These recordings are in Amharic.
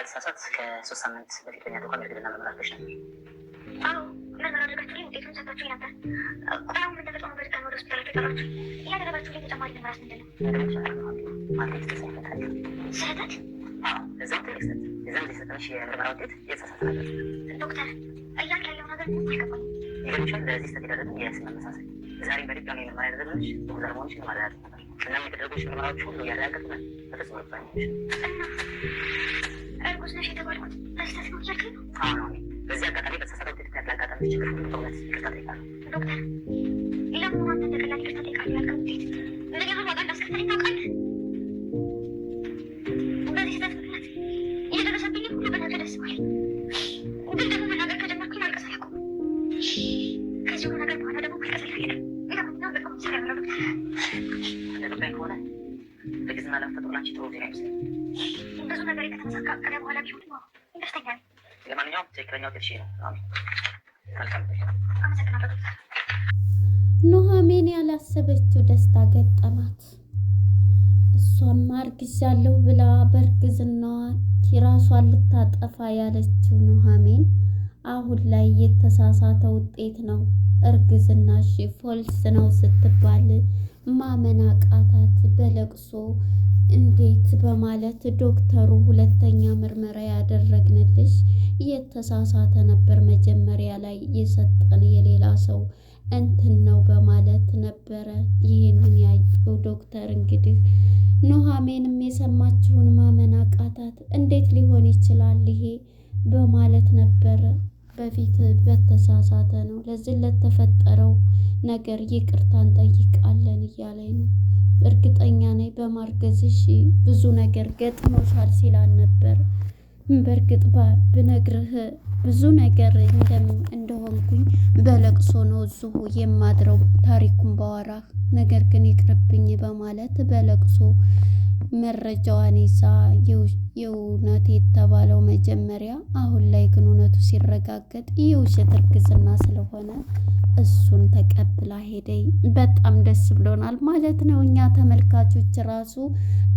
ባልተሳሳት ከ3 ሳምንት በፊት በእኛ ተቋም እርግዝና ምርመራ አድርገሽ ነበር? አዎ ምርመራ አድርጋችሁልኝ ውጤቱን ሰጣችሁኝ ነበር። ቁጥራውን ምን ተፈጥሮ ነው በድጋሚ ወደ ሆስፒታል የጠራችሁ? እያደረጋችሁልኝ ተጨማሪ ምርመራስ ምንድን ነው? ማለት ስህተት? እዛም ትልቅ ስህተት። የዛን ጊዜ የሰጠንሽ የምርመራ ውጤት የተሳሳተ ነበር። ዶክተር እያልክ ያለው ነገር ምንም አልገባኝም። ይገርምሻል፣ ለዚህ ስህተት የደረሰን የስም መመሳሰል። ዛሬም በድጋሚ ምርመራ ያደረግንሽ ዶክተር መሆንሽን ለማረጋገጥ ነበር። እናም የተደረጉሽ ምርመራዎች ሁሉ እያረጋገጥን በፍጹም ይባኛሽ እና እርጉዝ ነሽ የተባልኩት በስህተት ነው እያልከኝ ነው? አሁን በዚህ አጋጣሚ በተሳሳተ ውጤት ያጋጠመሽ ችግር ሁሉ በእውነት ይቅርታ ጠይቃለሁ። ዶክተር ለመሆኑ አንተ እንደቀላል ይቅርታ ጠይቃለሁ ያልከው ውጤት ምን ያህል ዋጋ እንዳስከፈለኝ ታውቃለህ? በዚህ ስህተት ምክንያት እየደረሰብኝ ሁሉ በነገ ደስ ባለኝ፣ ግን ደግሞ መናገር ከጀመርኩኝ ማልቀስ አልኩ። ከዚህ ሁሉ ነገር በኋላ ደግሞ ማልቀስ አልፈልግም። ለማንኛውም በጣም ሰራ ነው ዶክተር። እንደገባኝ ከሆነ እርግዝና ለመፈጠሩ ላንቺ ጥሩ ዜና ይመስለኛል። ብዙ ነገር ከተመሳቀለ በኋላ ቢሆን ደስተኛ ነኝ። ለማንኛውም ትክክለኛ ውጤት ነው። መልካም አመሰግናለሁ ዶክተር። ኑሐሚን ያላሰበችው ደስታ ገጠማት። እሷም አርግዣለሁ ብላ በእርግዝናዋ ራሷን ልታጠፋ ያለችው ኑሐሚን አሁን ላይ የተሳሳተ ውጤት ነው እርግዝናሽ ፎልስ ነው ስትባል ማመን አቃታት። በለቅሶ እንዴት በማለት ዶክተሩ ሁለተኛ ምርመራ ያደረግንልሽ የተሳሳተ ነበር፣ መጀመሪያ ላይ የሰጠን የሌላ ሰው እንትን ነው በማለት ነበረ። ይህንን ያየው ዶክተር እንግዲህ ኑሐሚንም የሰማችውን ማመን አቃታት። እንዴት ሊሆን ይችላል ይሄ በማለት ነበረ። በፊት በተሳሳተ ነው፣ ለዚህ ለተፈጠረው ነገር ይቅርታ እንጠይቃለን እያለኝ ነው። እርግጠኛ ነኝ በማርገዝሽ ብዙ ነገር ገጥሞሻል ሲላል ነበር። በእርግጥ ብነግርህ ብዙ ነገር እንደሆንኩኝ በለቅሶ ነው እዚሁ የማድረው ታሪኩን ባወራህ፣ ነገር ግን ይቅርብኝ በማለት በለቅሶ መረጃዋን ይዛ የእውነት የተባለው መጀመሪያ፣ አሁን ላይ ግን እውነቱ ሲረጋገጥ የውሸት እርግዝና ስለሆነ እሱን ተቀብላ ሄደኝ። በጣም ደስ ብሎናል ማለት ነው። እኛ ተመልካቾች ራሱ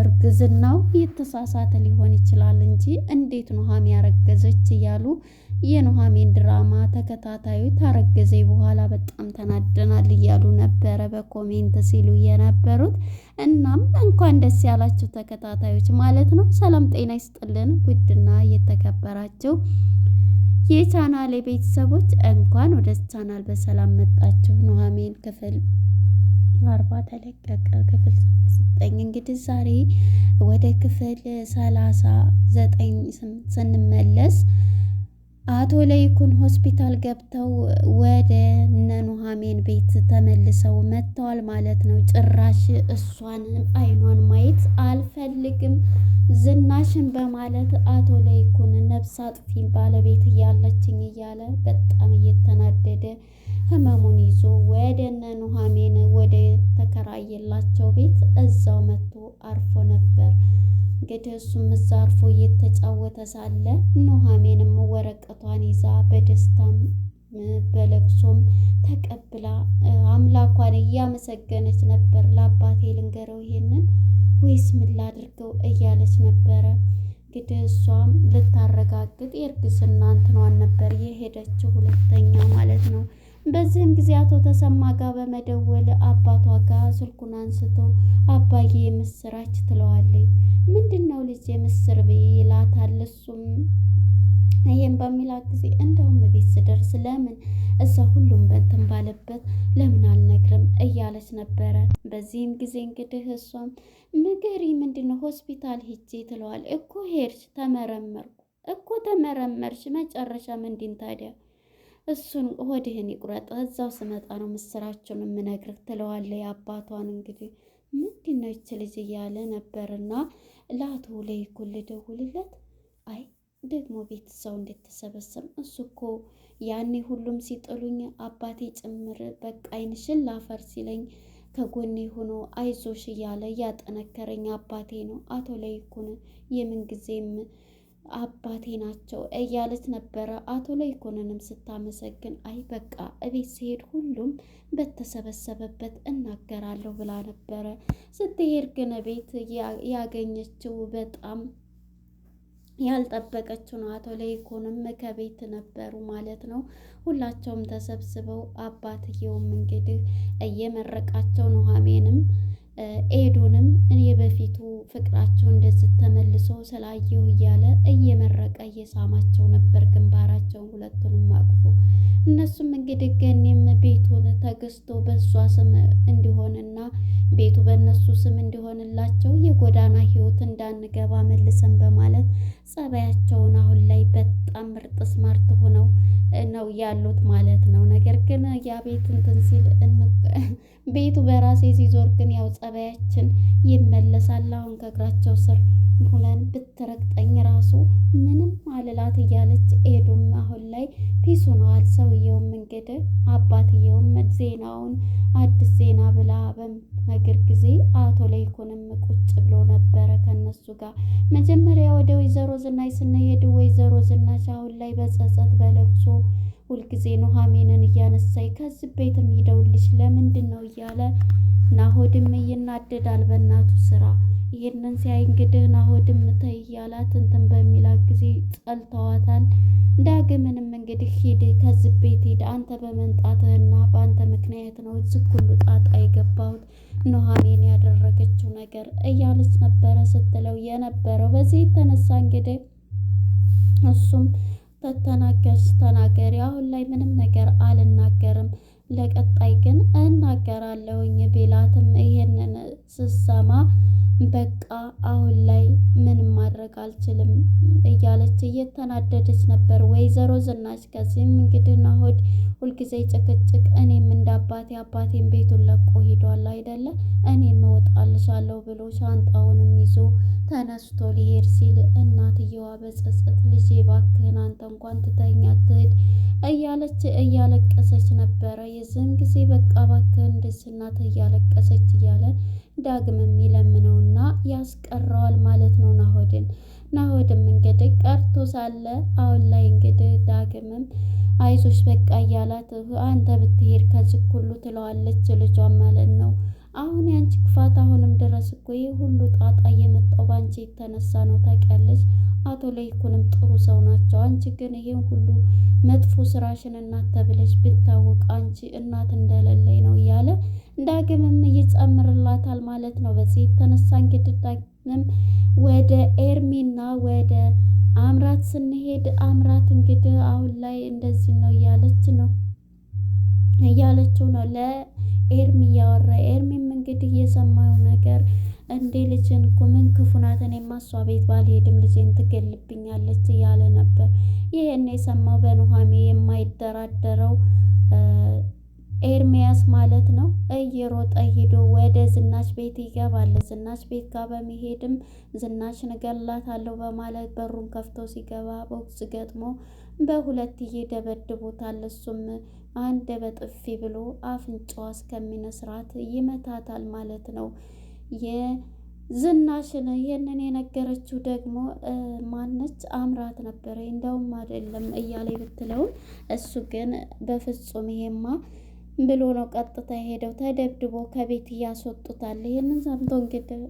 እርግዝናው የተሳሳተ ሊሆን ይችላል እንጂ እንዴት ኑሐሚን ያረገዘች እያሉ የኑሐሚን ድራማ ተከታታዩ ታረገዘ በኋላ በጣም ተናደናል እያሉ ነበረ በኮሜንት ሲሉ የነበሩት። እናም እንኳን ደስ ያላችሁ ተከታታዮች ማለት ነው። ሰላም ጤና ይስጥልን ውድና የተከበራችሁ የቻናሌ ቤተሰቦች እንኳን ወደ ቻናል በሰላም መጣችሁ። ኑሐሚን ክፍል 40 ተለቀቀ። ክፍል 9 እንግዲህ ዛሬ ወደ ክፍል 39 ስንመለስ አቶ ለይኩን ሆስፒታል ገብተው ወደ ኑሐሚን ቤት ተመልሰው መጥተዋል ማለት ነው። ጭራሽ እሷን አይኗን ማየት አልፈልግም ዝናሽን በማለት አቶ ለይኩን ነፍስ አጥፊ ባለቤት እያለችኝ እያለ በጣም እየተናደደ ህመሙን ይዞ ወደ ኑሐሚን ወደ ተከራየላቸው ቤት እዛው መጥቶ አርፎ ነበር። እንግዲህ እሱም እዛ አርፎ እየተጫወተ ሳለ ኑሐሚንም ወረቀቷን ይዛ በደስታም በለቅሶም ተቀብላ አምላኳን እያመሰገነች ነበር። ለአባቴ ልንገረው ይሄንን ወይስ ምን ላድርገው እያለች ነበረ። እንግዲህ እሷም ልታረጋግጥ የእርግዝና እንትኗን ነበር የሄደችው ሁለተኛ ማለት ነው። በዚህም ጊዜ አቶ ተሰማ ጋር በመደወል አባቷ ጋር ስልኩን አንስተው አባዬ የምስራች ትለዋለች። ምንድን ነው ልጅ የምስር ብዬ ይላታል። እሱም ይሄን በሚላት ጊዜ እንደውም ቤት ስደርስ ለምን እዛ ሁሉም በንትን ባለበት ለምን አልነግርም እያለች ነበረ። በዚህም ጊዜ እንግዲህ እሷም ንገሪ ምንድን ነው ሆስፒታል ሂጄ ትለዋል። እኮ ሄድሽ ተመረመርኩ እኮ ተመረመርሽ መጨረሻ ምንድን ታዲያ እሱን ሆድህን ይቁረጥ እዛው ስመጣ ነው ምስራቸውን የምነግርህ ትለዋለች አባቷን። እንግዲህ ምንድን ነው ይች ልጅ እያለ ነበርና ለአቶ ለይኩን ልደውልለት አይ ደግሞ ቤት ሰው እንድትሰበሰብ እሱ እኮ ያኔ ሁሉም ሲጥሉኝ አባቴ ጭምር በቃ ዓይንሽን ላፈር ሲለኝ ከጎኔ ሆኖ አይዞሽ እያለ ያጠነከረኝ አባቴ ነው። አቶ ለይኩን የምንጊዜም አባቴ ናቸው እያለች ነበረ። አቶ ለይኩንንም ስታመሰግን አይ በቃ እቤት ሲሄድ ሁሉም በተሰበሰበበት እናገራለሁ ብላ ነበረ። ስትሄድ ግን ቤት ያገኘችው በጣም ያልጠበቀችው ነው። አቶ ለይኩንም ከቤት ነበሩ ማለት ነው። ሁላቸውም ተሰብስበው አባትየውም እንግዲህ እየመረቃቸው ኑሃሜንም ኤዱንም እኔ በፊቱ ፍቅራቸው እንደዚህ ተመልሶ ስላየሁ እያለ እየመረቀ እየሳማቸው ነበር ግንባራቸውን ሁለቱንም አቅፎ። እነሱም እንግዲህ ገኔም ቤቱን ተገዝቶ በእሷ ስም እንዲሆንና ቤቱ በእነሱ ስም እንዲሆንላቸው የጎዳና ህይወት እንዳንገባ መልሰን በማለት ጸባያቸውን አሁን ላይ በጣም ምርጥ ስማርት ሆነው ነው ያሉት ማለት ነው። ነገር ግን ያ ቤት እንትን ሲል ቤቱ በራሴ ሲዞር ግን ያው ጸባያችን ይመለሳል። አሁን ከእግራቸው ስር ሁነን ብትረግጠኝ ራሱ ምንም አልላት እያለች ኤዱም አሁን ላይ ፒስ ሆነዋል። ሰውየውም እንግዲህ አባትየውም ዜናውን አዲስ ዜና ብላ በምትነግር ጊዜ አቶ ለይኩንም ቁጭ ብሎ ነበረ ከነሱ ጋር። መጀመሪያ ወደ ወይዘሮ ዝናሽ ስንሄድ ወይዘሮ ዝናሽ አሁን ላይ በጸጸት በለቅሶ ሁልጊዜ ኑሃሜንን እያነሳይ ከዚህ ቤትም ሂደውልሽ ለምንድን ነው እያለ ናሆድም ይናደዳል በእናቱ ስራ። ይህንን ሲያይ እንግዲህ ናሆድም ተይ እያላት እንትን በሚላት ጊዜ ጠልተዋታል። ዳግምንም እንግዲህ ሂድ ከዚህ ቤት ሂድ፣ አንተ በመምጣትህና በአንተ ምክንያት ነው እዚህ ሁሉ ጣጣ የገባሁት ኑሃሜን ያደረገችው ነገር እያለች ነበረ ስትለው የነበረው። በዚህ የተነሳ እንግዲህ እሱም ተተናገርሽ ተናገሪ፣ አሁን ላይ ምንም ነገር አልናገርም፣ ለቀጣይ ግን እናገራለሁኝ ቢላትም ይሄንን ስሰማ በቃ አሁን ላይ ምንም ማድረግ አልችልም እያለች እየተናደደች ነበር ወይዘሮ ዝናሽ። ከዚህም እንግዲህ ናሆድ ሁልጊዜ ጭቅጭቅ፣ እኔም እንደ አባቴን ቤቱን ለቆ ሂዷል አይደለ እኔም እወጣልሻለሁ ብሎ ሻንጣውንም ይዞ ተነስቶ ሊሄድ ሲል እናትየዋ በጸጸት ልጄ እባክህን አንተ እንኳን ትተኛ ትሄድ እያለች እያለቀሰች ነበረ። የዚህን ጊዜ በቃ እባክህን እንደዚህ እናት እያለቀሰች እያለ ዳግም የሚለምነውና ያስቀረዋል ማለት ነው ናሆድን። ናሆድም እንግዲህ ቀርቶ ሳለ አሁን ላይ እንግዲህ ዳግምም አይዞሽ በቃ እያላት አንተ ብትሄድ ከዚህ ሁሉ ትለዋለች ልጇን ማለት ነው። አሁን ያንቺ ክፋት አሁንም ድረስ እኮ ይህ ሁሉ ጣጣ የመጣው ባንቺ የተነሳ ነው ታውቂያለሽ። አቶ ለይኩንም ጥሩ ሰው ናቸው። አንቺ ግን ይሄን ሁሉ መጥፎ ስራሽን እናት ተብለሽ ብታወቅ አንቺ እናት እንደሌለኝ ነው እያለ ዳግምም ይጨምርላታል ማለት ነው። በዚህ የተነሳ እንግዲህ ዳግምም ወደ ኤርሚና ወደ አምራት ስንሄድ አምራት እንግዲህ አሁን ላይ እንደዚህ ነው እያለችው ነው ለኤርሚ እያወራ። ኤርሚም እንግዲህ የሰማው ነገር እንዴ ልጅን እኮ ምን ክፉ ናት፣ እኔማ እሷ ቤት ባልሄድም ልጄን ትገልብኛለች እያለ ነበር። ይሄን የሰማው በኑሃሜ የማይደራደረው ኤርሚያስ ማለት ነው። እየሮጠ ሂዶ ወደ ዝናሽ ቤት ይገባል። ዝናሽ ቤት ጋር በመሄድም ዝናሽን እገላታለሁ በማለት በሩን ከፍቶ ሲገባ ቦክስ ገጥሞ በሁለት ይደበድቦታል። እሱም አንድ በጥፊ ብሎ አፍንጫዋ እስከሚነስራት ይመታታል ማለት ነው። የዝናሽን ይህንን የነገረችው ደግሞ ማነች? አምራት ነበረ። እንደውም አይደለም እያለ ብትለውም እሱ ግን በፍጹም ይሄማ ብሎ ነው ቀጥታ ሄደው ተደብድቦ ከቤት እያስወጡታል። ይህንን ሰምቶ እንግዲህ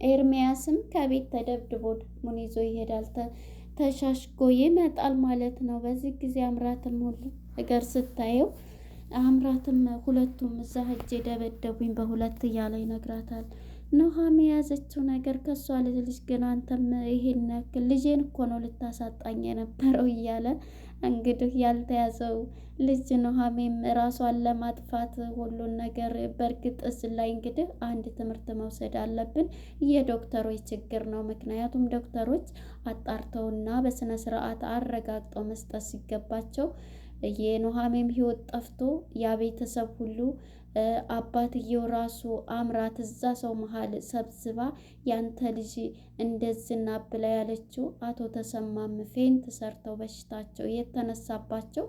ኤርሚያስም ከቤት ተደብድቦ ሙን ይዞ ይሄዳል። ተሻሽጎ ይመጣል ማለት ነው። በዚህ ጊዜ አምራትም ሁሉ ነገር ስታየው አምራትም ሁለቱም እዛ ሂጅ ደበደቡኝ በሁለት እያለ ይነግራታል። ኑሃሜ የያዘችው ነገር ከሷ ልጅ ግን አንተም ይሄን ያክል ልጄን እኮ ነው ልታሳጣኝ የነበረው እያለ እንግዲህ ያልተያዘው ልጅ ኑሃሜም ራሷን ለማጥፋት ሁሉን ነገር። በእርግጥ እዚህ ላይ እንግዲህ አንድ ትምህርት መውሰድ አለብን። የዶክተሮች ችግር ነው። ምክንያቱም ዶክተሮች አጣርተውና በስነ ስርዓት አረጋግጠው መስጠት ሲገባቸው የኑሃሜም ህይወት ጠፍቶ ያ ቤተሰብ ሁሉ አባትየው ራሱ አምራት እዛ ሰው መሀል ሰብስባ ያንተ ልጅ እንደዝና ብላ ያለችው አቶ ተሰማም ፌንት ሰርተው በሽታቸው የተነሳባቸው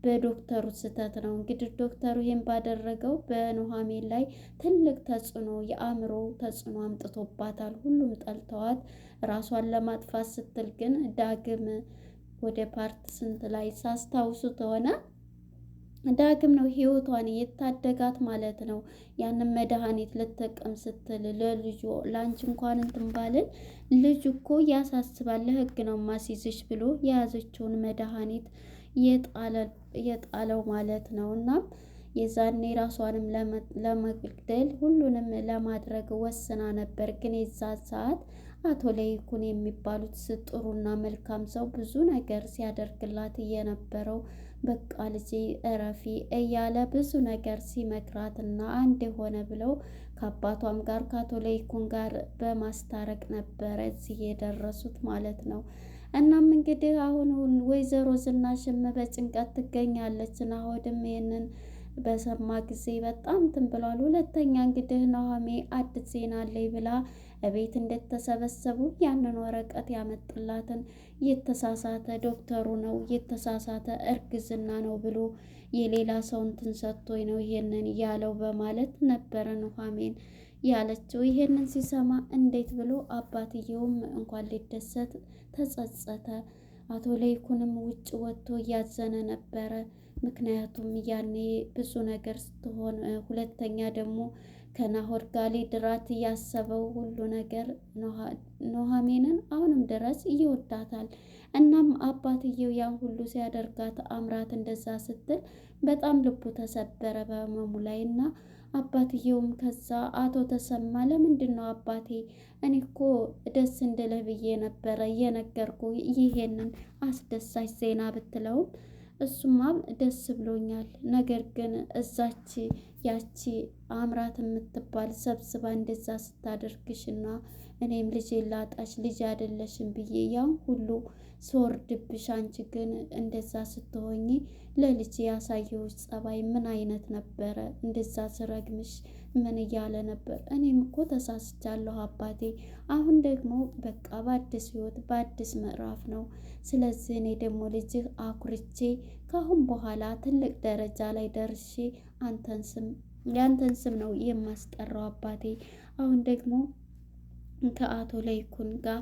በዶክተሩ ስህተት ነው። እንግዲህ ዶክተሩ ይሄን ባደረገው በኑሃሜን ላይ ትልቅ ተጽዕኖ የአእምሮ ተጽዕኖ አምጥቶባታል። ሁሉም ጠልተዋት ራሷን ለማጥፋት ስትል ግን ዳግም ወደ ፓርት ስንት ላይ ሳስታውሱት ሆነ ዳግም ነው ህይወቷን የታደጋት ማለት ነው። ያንን መድኃኒት ልትጠቀም ስትል ለልጁ ለአንቺ እንኳን እንትን ባልን ልጁ እኮ ያሳስባል፣ ለህግ ነው ማስይዝሽ ብሎ የያዘችውን መድኃኒት የጣለው ማለት ነው። እና የዛኔ ራሷንም ለመግደል ሁሉንም ለማድረግ ወስና ነበር። ግን የዛ ሰዓት አቶ ለይኩን የሚባሉት ጥሩና መልካም ሰው ብዙ ነገር ሲያደርግላት እየነበረው በቃ ልጄ እረፊ እያለ ብዙ ነገር ሲመክራትና አንድ የሆነ ብለው ከአባቷም ጋር ከአቶ ለይኩን ጋር በማስታረቅ ነበረ እዚህ የደረሱት ማለት ነው። እናም እንግዲህ አሁን ወይዘሮ ዝናሽም በጭንቀት ትገኛለች። ናሆድም ይሄንን በሰማ ጊዜ በጣም እንትን ብሏል። ሁለተኛ እንግዲህ ኑሃሜ አዲስ ዜና አለኝ ብላ እቤት እንደተሰበሰቡ ያንን ወረቀት ያመጡላትን የተሳሳተ ዶክተሩ ነው የተሳሳተ እርግዝና ነው ብሎ የሌላ ሰው እንትን ሰጥቶኝ ነው ይሄንን ያለው በማለት ነበረ ኑሃሜን ያለችው። ይሄንን ሲሰማ እንዴት ብሎ አባትየውም እንኳን ሊደሰት ተጸጸተ። አቶ ለይኩንም ውጭ ወጥቶ እያዘነ ነበረ። ምክንያቱም ያኔ ብዙ ነገር ስትሆን፣ ሁለተኛ ደግሞ ከናሆድ ጋር ሊድራት እያሰበው ሁሉ ነገር ኑሃሜንን አሁንም ድረስ ይወዳታል። እናም አባትየው ያን ሁሉ ሲያደርጋት አምራት እንደዛ ስትል በጣም ልቡ ተሰበረ በህመሙ ላይ እና አባትየውም ከዛ አቶ ተሰማ ለምንድን ነው አባቴ እኔ እኮ ደስ እንድልህ ብዬ ነበረ እየነገርኩ ይሄንን አስደሳች ዜና ብትለውም እሱማ ደስ ብሎኛል፣ ነገር ግን እዛች ያቺ አምራት የምትባል ሰብስባ እንደዛ ስታደርግሽና እኔም ልጅ ላጣሽ ልጅ አይደለሽም ብዬ ያን ሁሉ ስወርድብሽ፣ አንቺ ግን እንደዛ ስትሆኚ ለልጅ ያሳየሁሽ ጸባይ ምን አይነት ነበረ? እንደዛ ስረግምሽ ምን እያለ ነበር? እኔም እኮ ተሳስቻለሁ አባቴ። አሁን ደግሞ በቃ በአዲስ ህይወት በአዲስ ምዕራፍ ነው። ስለዚህ እኔ ደግሞ ልጅህ አኩርቼ ከአሁን በኋላ ትልቅ ደረጃ ላይ ደርሼ ያንተን ስም ነው የማስጠራው አባቴ። አሁን ደግሞ ከአቶ ለይኩን ጋር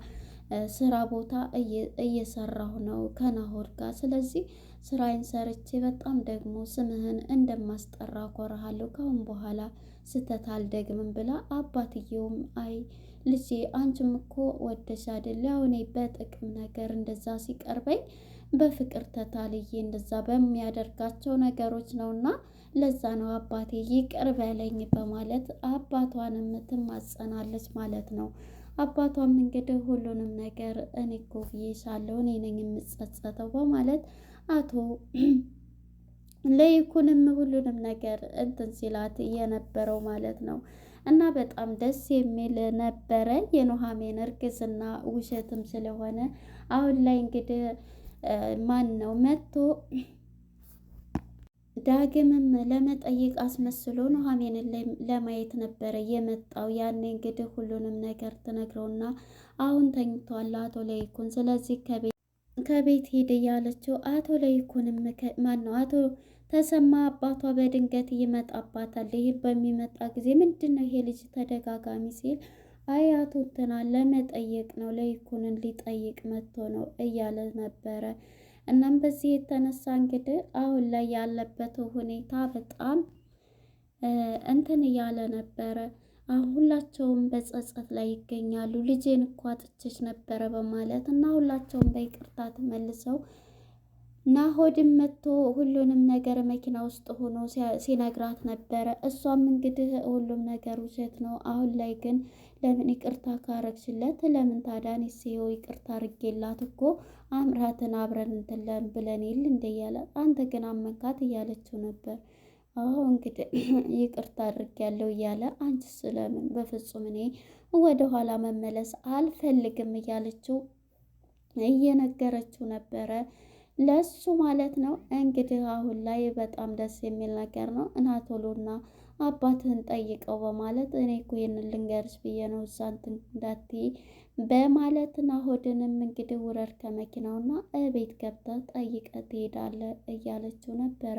ስራ ቦታ እየሰራሁ ነው ከናሆድ ጋር። ስለዚህ ስራዬን ሰርቼ በጣም ደግሞ ስምህን እንደማስጠራ ኮራሃለሁ። ካሁን በኋላ ስተት አልደግምም ብላ አባትየውም አይ ልጄ አንቺም እኮ ወደሽ አይደል? ያው እኔ በጥቅም ነገር እንደዛ ሲቀርበኝ በፍቅር ተታልዬ እንደዛ በሚያደርጋቸው ነገሮች ነውና ለዛ ነው አባቴ ይቅር በለኝ በማለት አባቷንም ትማጸናለች ማለት ነው። አባቷም እንግዲህ ሁሉንም ነገር እኔ እኮ ብዬሻለሁ እኔ ነኝ የምጸጸተው በማለት አቶ ለይኩንም ሁሉንም ነገር እንትን ሲላት የነበረው ማለት ነው። እና በጣም ደስ የሚል ነበረ የኑሃሜን እርግዝና ውሸትም ስለሆነ አሁን ላይ እንግዲህ ማን ነው መጥቶ ዳግምም ለመጠየቅ አስመስሎ ኑሃሜንን ለማየት ነበረ የመጣው። ያኔ እንግዲህ ሁሉንም ነገር ትነግረውና አሁን ተኝቷል አቶ ለይኩን፣ ስለዚህ ከቤት ሄድ እያለችው አቶ ለይኩንም ማን ነው አቶ ተሰማ አባቷ በድንገት ይመጣባታል። ይህ በሚመጣ ጊዜ ምንድን ነው ይሄ ልጅ ተደጋጋሚ ሲል አይ አቶ እንትና ለመጠየቅ ነው ለይኩንን ሊጠይቅ መጥቶ ነው እያለ ነበረ። እናም በዚህ የተነሳ እንግዲህ አሁን ላይ ያለበት ሁኔታ በጣም እንትን እያለ ነበረ። አሁን ሁላቸውም በጸጸት ላይ ይገኛሉ። ልጄን እኮ አጥቼሽ ነበረ በማለት እና ሁላቸውም በይቅርታ ተመልሰው ናሆድም መጥቶ ሁሉንም ነገር መኪና ውስጥ ሆኖ ሲነግራት ነበረ። እሷም እንግዲህ ሁሉም ነገር ውሸት ነው፣ አሁን ላይ ግን ለምን ይቅርታ ካረግሽለት ለምን ታዳን ሲው ይቅርታ አርጌላት እኮ አምራትን አብረን እንትለን ብለን ይል እንደያለ አንተ ግን አመንካት እያለችው ነበር። አዎ እንግዲህ ይቅርታ አድርጌያለሁ እያለ አንቺ ስለምን በፍጹም እኔ ወደ ኋላ መመለስ አልፈልግም እያለችው እየነገረችው ነበረ ለሱ ማለት ነው። እንግዲህ አሁን ላይ በጣም ደስ የሚል ነገር ነው። እናቶሎና አባትህን ጠይቀው በማለት እኔ እኮ ይሄንን ልንገርሽ ብዬ ነው እዛ እንትን እንዳትዪ በማለት ናሆድንም እንግዲህ ውረድ ከመኪናውና እቤት ገብተህ ጠይቀህ ትሄዳለህ እያለችው ነበረ።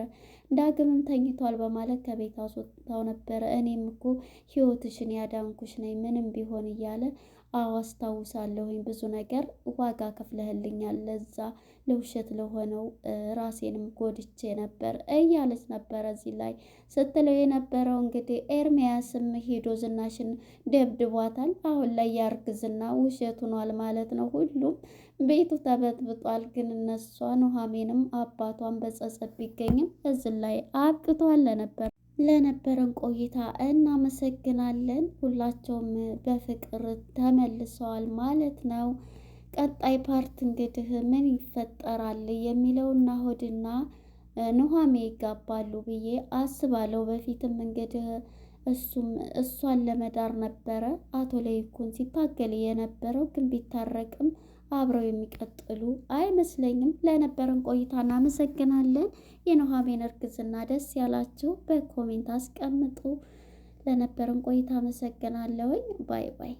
ዳግምም ተኝቷል በማለት ከቤት አስወጥታው ነበረ። እኔም እኮ ህይወትሽን ያዳንኩሽ ነኝ ምንም ቢሆን እያለ አዎ አስታውሳለሁኝ፣ ብዙ ነገር ዋጋ ከፍለህልኛል፣ ለዛ ለውሸት ለሆነው ራሴንም ጎድቼ ነበር እያለች ነበረ እዚህ ላይ ስትለው የነበረው። እንግዲህ ኤርሚያስም ሄዶ ዝናሽን ደብድቧታል። አሁን ላይ ያርግዝና ውሸት ሆኗል ማለት ነው። ሁሉም ቤቱ ተበጥብጧል። ግን እነሷ ኑሐሚንም አባቷን በጸጸት ቢገኝም እዚህ ላይ አብቅቷል ነበር። ለነበረን ቆይታ እናመሰግናለን። ሁላቸውም በፍቅር ተመልሰዋል ማለት ነው። ቀጣይ ፓርት እንግዲህ ምን ይፈጠራል የሚለው ናሆድና ኑሃሜ ይጋባሉ ብዬ አስባለሁ። በፊትም እንግዲህ እሷን ለመዳር ነበረ አቶ ለይኩን ሲታገል የነበረው፣ ግን ቢታረቅም አብረው የሚቀጥሉ አይመስለኝም። ለነበረን ቆይታ እናመሰግናለን። የኑሃሜን እርግዝና ደስ ያላችሁ በኮሜንት አስቀምጡ። ለነበረን ቆይታ አመሰግናለሁኝ። ባይ ባይ።